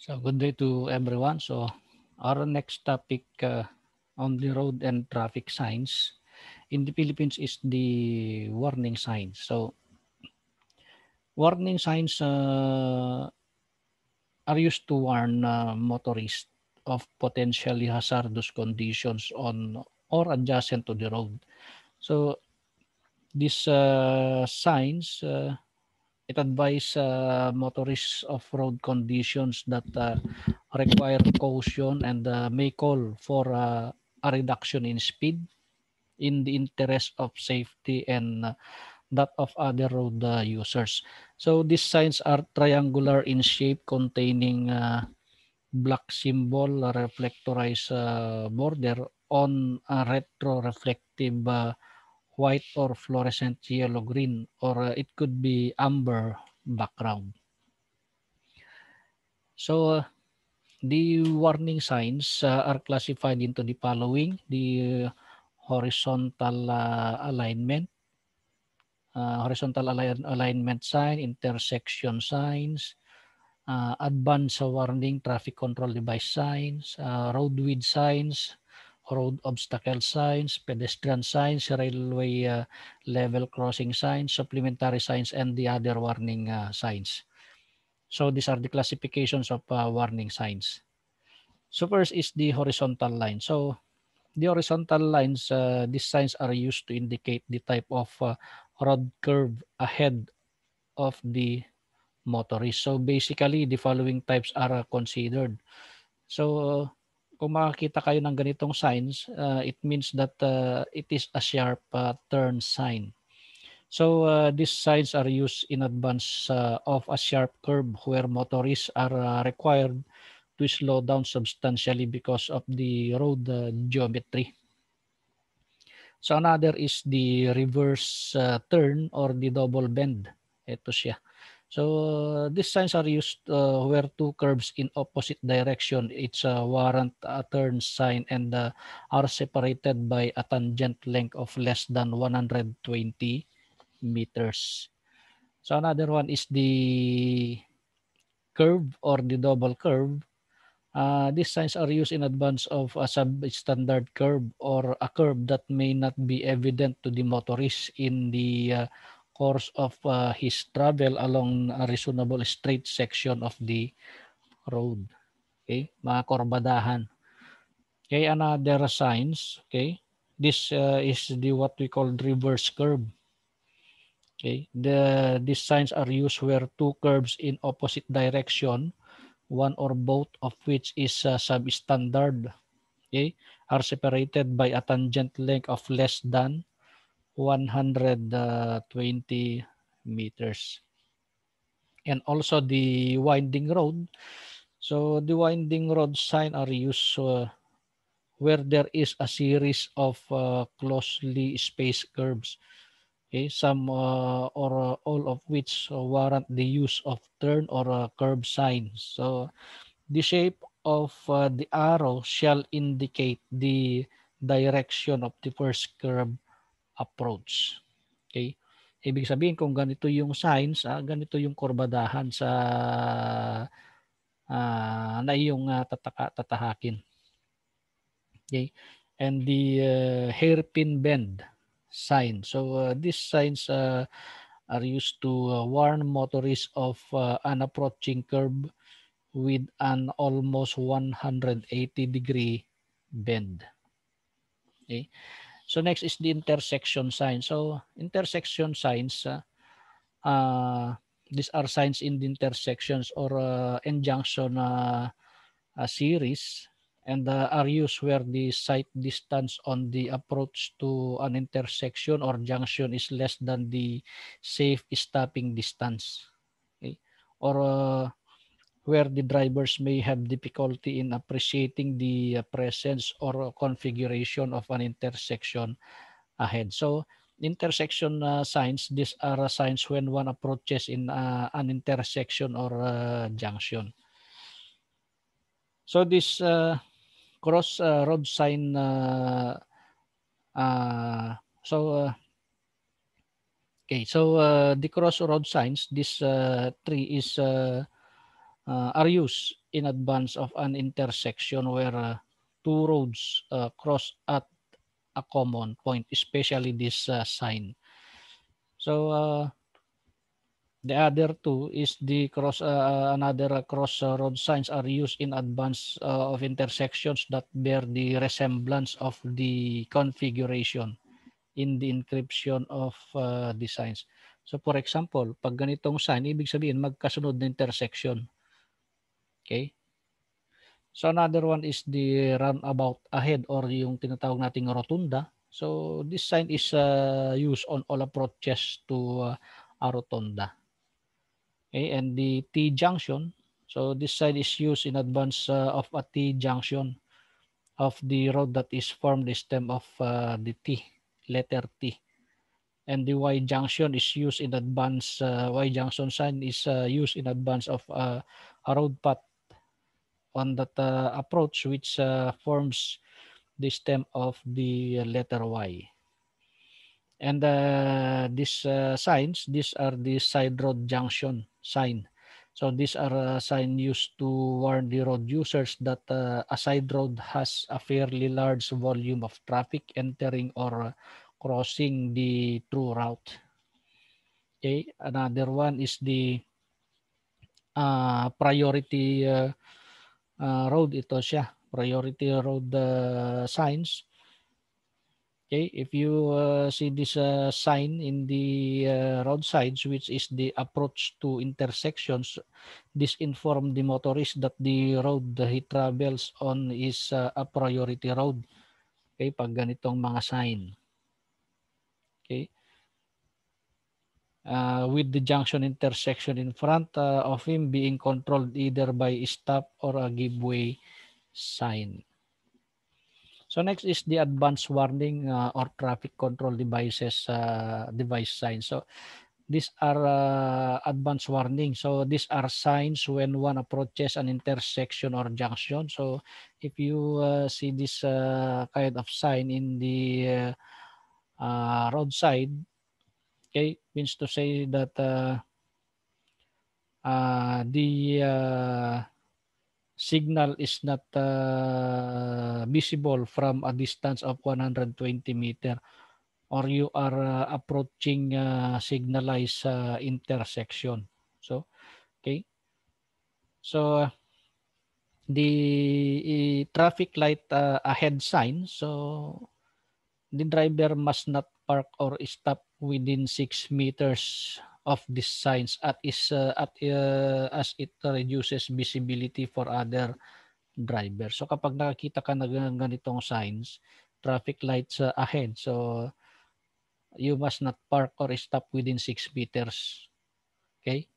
So good day to everyone. So our next topic on the road and traffic signs in the Philippines is the warning signs. So warning signs are used to warn motorists of potentially hazardous conditions on or adjacent to the road. So these signs it advises motorists of road conditions that require caution and may call for a reduction in speed in the interest of safety and that of other road users. So these signs are triangular in shape containing black symbol, a reflectorized border on a retroreflective white or fluorescent yellow green, or it could be amber background. So the warning signs are classified into the following: the horizontal alignment sign, intersection signs, advance warning, traffic control device signs, road width signs, road obstacle signs, pedestrian signs, railway level crossing signs, supplementary signs, and the other warning signs. So these are the classifications of warning signs. So first is the horizontal line. So the horizontal lines, these signs are used to indicate the type of road curve ahead of the motorist. So basically, the following types are considered. So kung makakita kayo ng ganitong signs, it means that it is a sharp turn sign. So these signs are used in advance of a sharp curve where motorists are required to slow down substantially because of the road geometry. So another is the reverse turn or the double bend. Ito siya. So these signs are used where two curves in opposite direction. It's a warrant a turn sign and are separated by a tangent length of less than 120 meters. So another one is the curve or the double curve. These signs are used in advance of a substandard curve or a curve that may not be evident to the motorist in the course of his travel along a reasonable straight section of the road. Okay, mga korbadahan. Okay, another signs. Okay, this is the what we call reverse curve. Okay, these signs are used where two curves in opposite direction, one or both of which is substandard, okay, are separated by a tangent length of less than 120 meters. And also the winding road. So the winding road sign are used where there is a series of closely spaced curves. Okay, some or all of which warrant the use of turn or curve signs. So the shape of the arrow shall indicate the direction of the first curve approach. Okay? Ibig sabihin kung ganito yung signs, ganito yung kurbadahan sa na iyong tatahakin. Okay? And the hairpin bend sign. So these signs are used to warn motorists of an approaching curve with an almost 180-degree bend. Okay. So next is the intersection sign. So intersection signs, these are signs in the intersections or injunction series and are used where the sight distance on the approach to an intersection or junction is less than the safe stopping distance. Okay. Or where the drivers may have difficulty in appreciating the presence or configuration of an intersection ahead. So intersection signs, these are signs when one approaches in an intersection or junction. So this cross road sign, so okay, so the cross road signs, this tree is are used in advance of an intersection where two roads cross at a common point, especially this sign. So the other two is the another cross road signs are used in advance of intersections that bear the resemblance of the configuration in the encryption of the signs. So for example, pag ganitong sign, ibig sabihin magkasunod na intersection. Okay? So another one is the roundabout ahead or yung tinatawag nating rotunda. So this sign is used on all approaches to a rotunda. Okay, and the T-junction. So this sign is used in advance of a T-junction of the road that is formed the stem of the T, letter T. And the Y-junction is used in advance. Y-junction sign is used in advance of a road path on that approach which forms the stem of the letter Y. And these signs, these are the side road junction sign. So these are signs used to warn the road users that a side road has a fairly large volume of traffic entering or crossing the true route. Okay, another one is the priority road. Ito siya, priority road signs. Okay, if you see this sign in the roadsides, which is the approach to intersections, this inform the motorist that the road that he travels on is a priority road. Okay, pag ganitong mga sign. Okay. With the junction intersection in front of him being controlled either by a stop or a give way sign. So next is the advanced warning or traffic control devices device signs. So these are advanced warning. So these are signs when one approaches an intersection or junction. So if you see this kind of sign in the roadside, okay, means to say that the signal is not visible from a distance of 120 meter or you are approaching signalized intersection. So, okay. So, the traffic light ahead sign. So, the driver must not park or stop within 6 meters of these signs as it reduces visibility for other drivers. So kapag nakakita ka ng ganitong signs, traffic lights ahead, so you must not park or stop within 6 meters. Okay?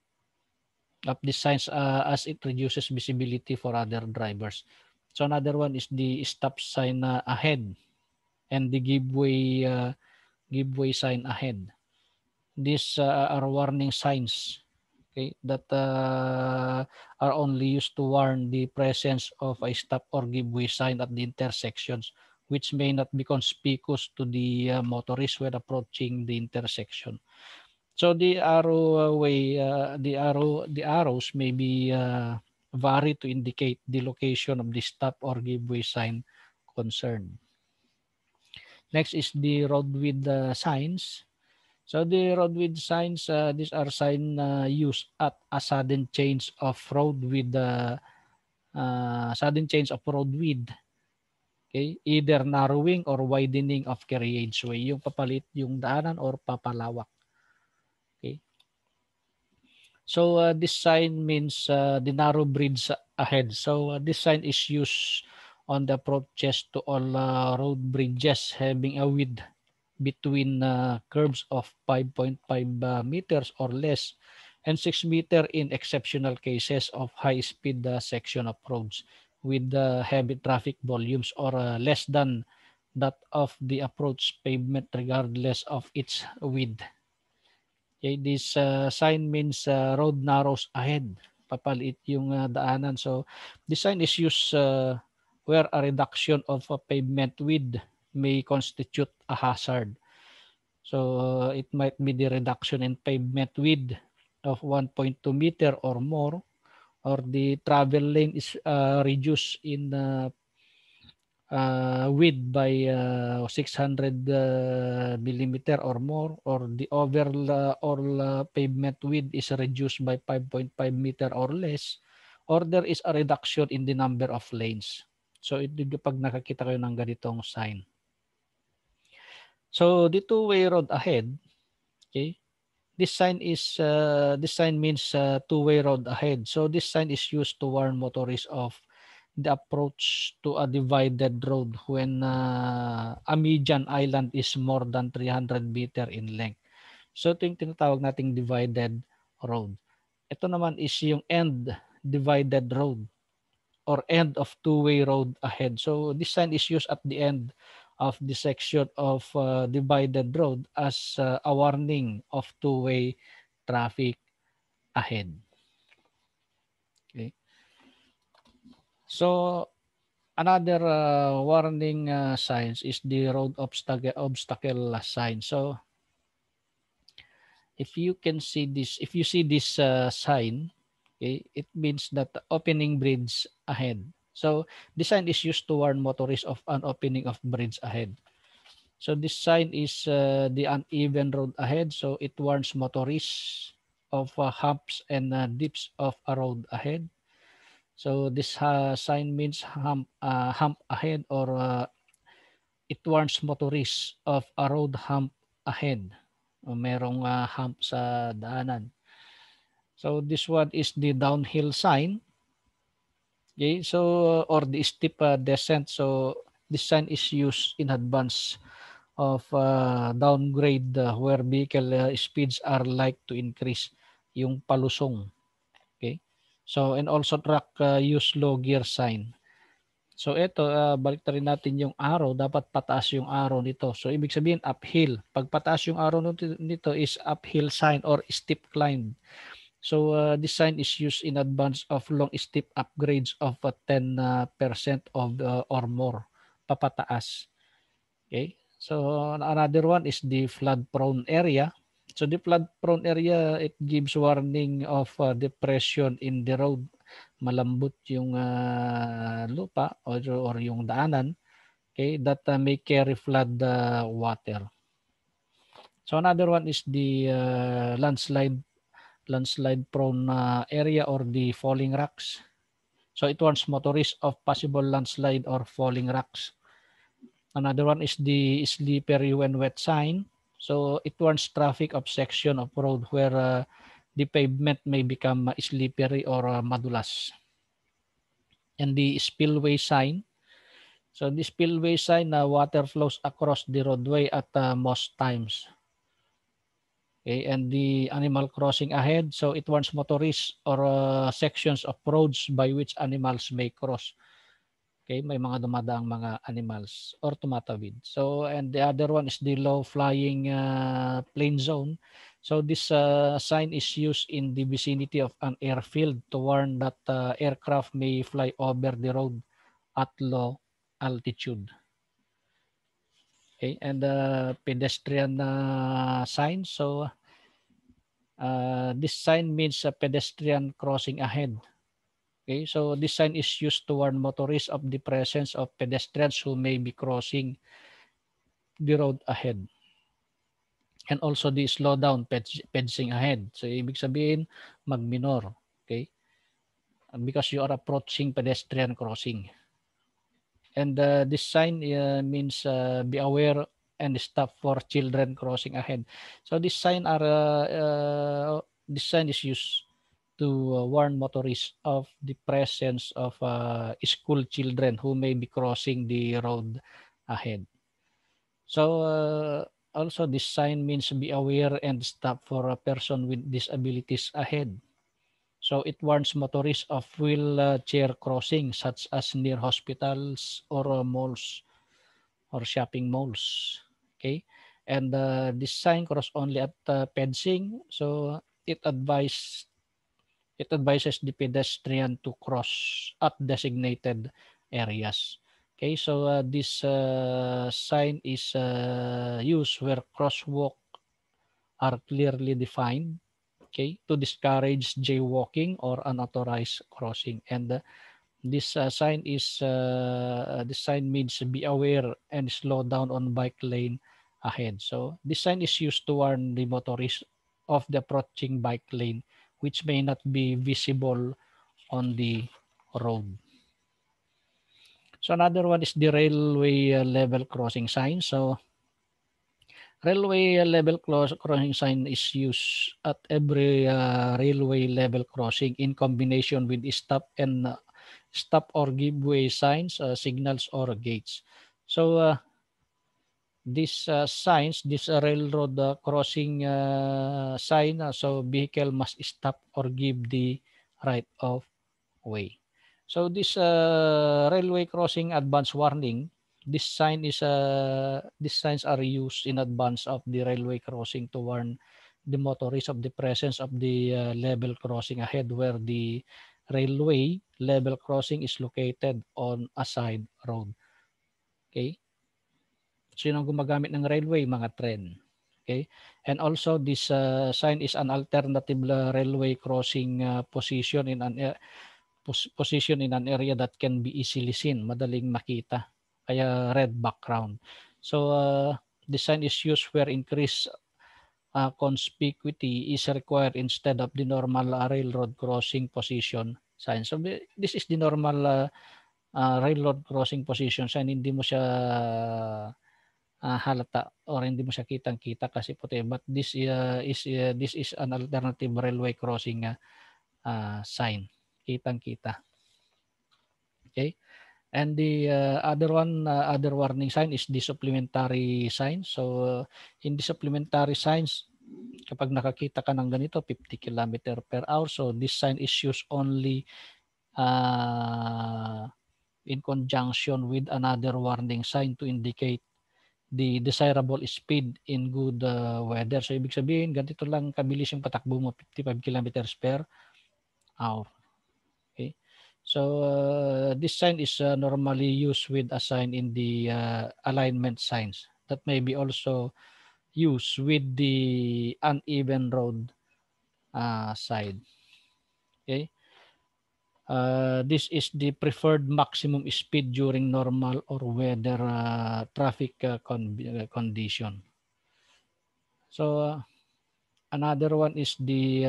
Of these signs as it reduces visibility for other drivers. So another one is the stop sign ahead and the give way sign ahead. These are warning signs, okay, that are only used to warn the presence of a stop or give way sign at the intersections, which may not be conspicuous to the motorist when approaching the intersection. So the the arrows may be vary to indicate the location of the stop or give way sign concerned. Next is the road width signs. So the road width signs, these are signs used at a sudden change of road width, sudden change of road width. Okay, either narrowing or widening of carriageway, yung papalit yung daanan or papalawak. Okay. So this sign means the narrow bridge ahead. So this sign is used on the approaches to all road bridges having a width between curves of 5.5 meters or less and 6 meter in exceptional cases of high-speed section of roads with heavy traffic volumes or less than that of the approach pavement regardless of its width. Okay, this sign means road narrows ahead. Papaliit yung daanan. So this sign is used where a reduction of a pavement width may constitute a hazard. So it might be the reduction in pavement width of 1.2 meter or more, or the travel lane is reduced in width by 600 millimeter or more, or the overall pavement width is reduced by 5.5 meter or less, or there is a reduction in the number of lanes. So ito pag nakakita kayo ng ganitong sign. So the two-way road ahead, okay? This sign means two-way road ahead. So this sign is used to warn motorists of the approach to a divided road when a median island is more than 300 meter in length. So ito yung tinatawag nating divided road. Ito naman is yung end divided road or end of two-way road ahead. So this sign is used at the end of the section of divided road as a warning of two-way traffic ahead. Okay. So another warning signs is the road obstacle sign. So if you can see this, if you see this sign, okay, it means that opening bridge ahead. So this sign is used to warn motorists of an opening of bridge ahead. So this sign is the uneven road ahead. So it warns motorists of humps and dips of a road ahead. So this sign means hump ahead, or it warns motorists of a road hump ahead. Merong hump sa daanan. So this one is the downhill sign. Okay, so or the steep descent. So this sign is used in advance of downgrade where vehicle speeds are like to increase, yung palusong. Okay, so and also truck use low gear sign. So ito, balik na rin natin yung arrow. Dapat pataas yung arrow nito. So ibig sabihin uphill. Pag pataas yung arrow nito is uphill sign or steep climb. So this sign is used in advance of long steep upgrades of 10% of or more papataas. Okay. So another one is the flood prone area. So the flood prone area, it gives warning of depression in the road. Malambot yung lupa or yung daanan, okay, that may carry flood water. So another one is the landslide prone area or the falling rocks. So it warns motorists of possible landslide or falling rocks. Another one is the slippery when wet sign. So it warns traffic of section of road where the pavement may become slippery or madulas. And the spillway sign. So the spillway sign, water flows across the roadway at most times. Okay, and the animal crossing ahead. So it warns motorists or sections of roads by which animals may cross. Okay, may mga dumadaang mga animals or tumatawid. So, and the other one is the low flying plane zone. So this sign is used in the vicinity of an airfield to warn that aircraft may fly over the road at low altitude. Okay, and pedestrian sign. So this sign means a pedestrian crossing ahead. Okay, so this sign is used to warn motorists of the presence of pedestrians who may be crossing the road ahead. And also the slow down pedcing ahead. So ibig sabihin mag-minor, okay? Because you are approaching pedestrian crossing. And this sign means be aware and stop for children crossing ahead. So this sign is used to warn motorists of the presence of school children who may be crossing the road ahead. So also this sign means be aware and stop for a person with disabilities ahead. So it warns motorists of wheelchair crossing such as near hospitals or malls or shopping malls. Okay, and this sign cross only at pedcing. So it advises the pedestrian to cross at designated areas. Okay, so this sign is used where crosswalk are clearly defined. okay, to discourage jaywalking or unauthorized crossing. And this sign means be aware and slow down on bike lane ahead. So this sign is used to warn the motorist of the approaching bike lane, which may not be visible on the road. So another one is the railway level crossing sign. So railway level crossing sign is used at every railway level crossing in combination with stop or give way signs, signals, or gates. So these signs, this railroad crossing sign, so vehicle must stop or give the right of way. So this railway crossing advance warning, this these signs are used in advance of the railway crossing to warn the motorists of the presence of the level crossing ahead, where the railway level crossing is located on a side road. Okay? Sino gumagamit ng railway? Mga tren. Okay? And also this sign is an alternative railway crossing position in an area that can be easily seen, madaling makita. Kaya red background. So the sign is used where increased conspicuity is required instead of the normal railroad crossing position sign. So this is the normal railroad crossing position sign. Hindi mo siya halata or hindi mo siya kitang-kita kasi puti. But this is an alternative railway crossing sign. Kitang-kita. Okay? And the other warning sign is the supplementary sign. So in the supplementary signs, kapag nakakita ka ng ganito, 50 km per hour. So this sign is used only in conjunction with another warning sign to indicate the desirable speed in good weather. So ibig sabihin, ganito lang kabilis yung patakbo mo, 55 kilometers per hour. Okay. So this sign is normally used with a sign in the alignment signs that may be also used with the uneven road side. Okay. This is the preferred maximum speed during normal or weather traffic condition. So another one is the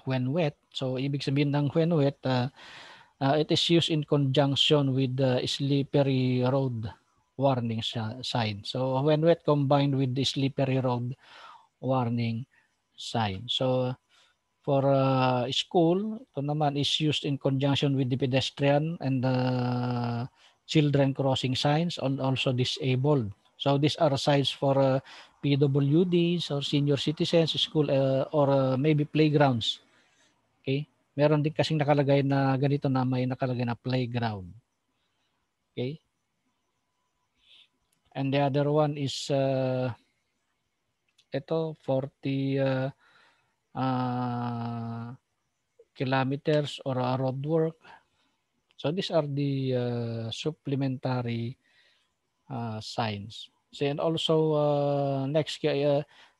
when wet. So ibig sabihin ng when wet, it is used in conjunction with the slippery road warning sign. So when wet combined with the slippery road warning sign. So for school, ito naman is used in conjunction with the pedestrian and the children crossing signs, and also disabled. So these are signs for PWDs or senior citizens, school or maybe playgrounds. Okay? Meron din kasing nakalagay na ganito na may nakalagay na playground. Okay? And the other one is ito 40 kilometers or road work. So these are the supplementary signs. So, and also next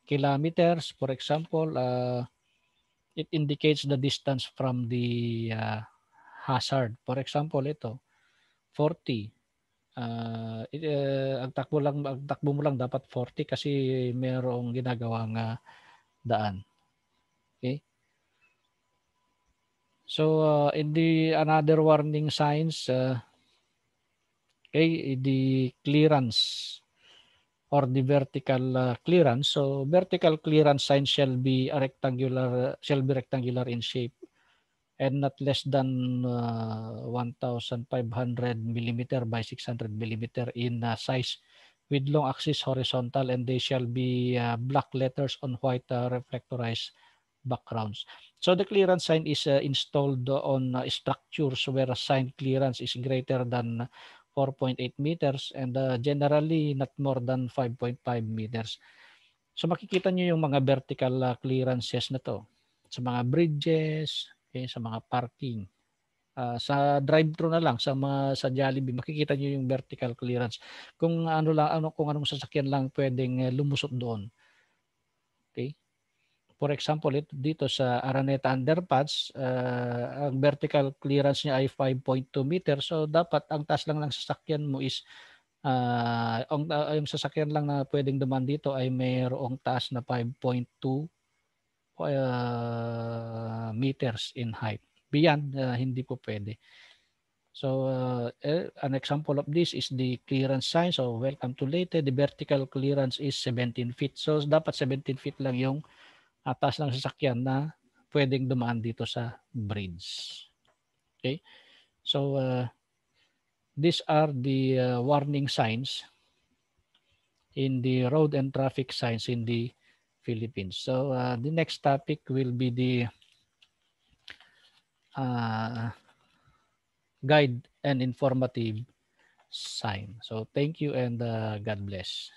kilometers, for example, it indicates the distance from the hazard. For example, ito 40. Ang takbo mo lang dapat 40 kasi mayroong ginagawang daan. Okay? So in the another warning signs, okay, the clearance or the vertical clearance. So vertical clearance sign shall be rectangular in shape and not less than 1,500 millimeter by 600 millimeter in size, with long axis horizontal, and they shall be black letters on white reflectorized backgrounds. So the clearance sign is installed on structures where sign clearance is greater than 4.8 meters and generally not more than 5.5 meters. So makikita nyo yung mga vertical clearances na to sa mga bridges, okay, sa mga parking. Sa drive-thru na lang sa Jollibee, makikita niyo yung vertical clearance. Kung anong sasakyan lang pwedeng lumusot doon. Okay? For example, dito sa Araneta Underpass, ang vertical clearance niya ay 5.2 meters. So dapat ang taas lang ng sasakyan mo is yung sasakyan lang na pwedeng dumaan dito ay mayroong taas na 5.2 meters in height. Beyond, hindi po pwede. So an example of this is the clearance sign. So welcome to Leyte. The vertical clearance is 17 feet. So dapat 17 feet lang yung taas ng sasakyan na pwedeng dumaan dito sa bridge. Okay? So these are the warning signs in the road and traffic signs in the Philippines. So the next topic will be the guide and informative sign. So thank you and God bless.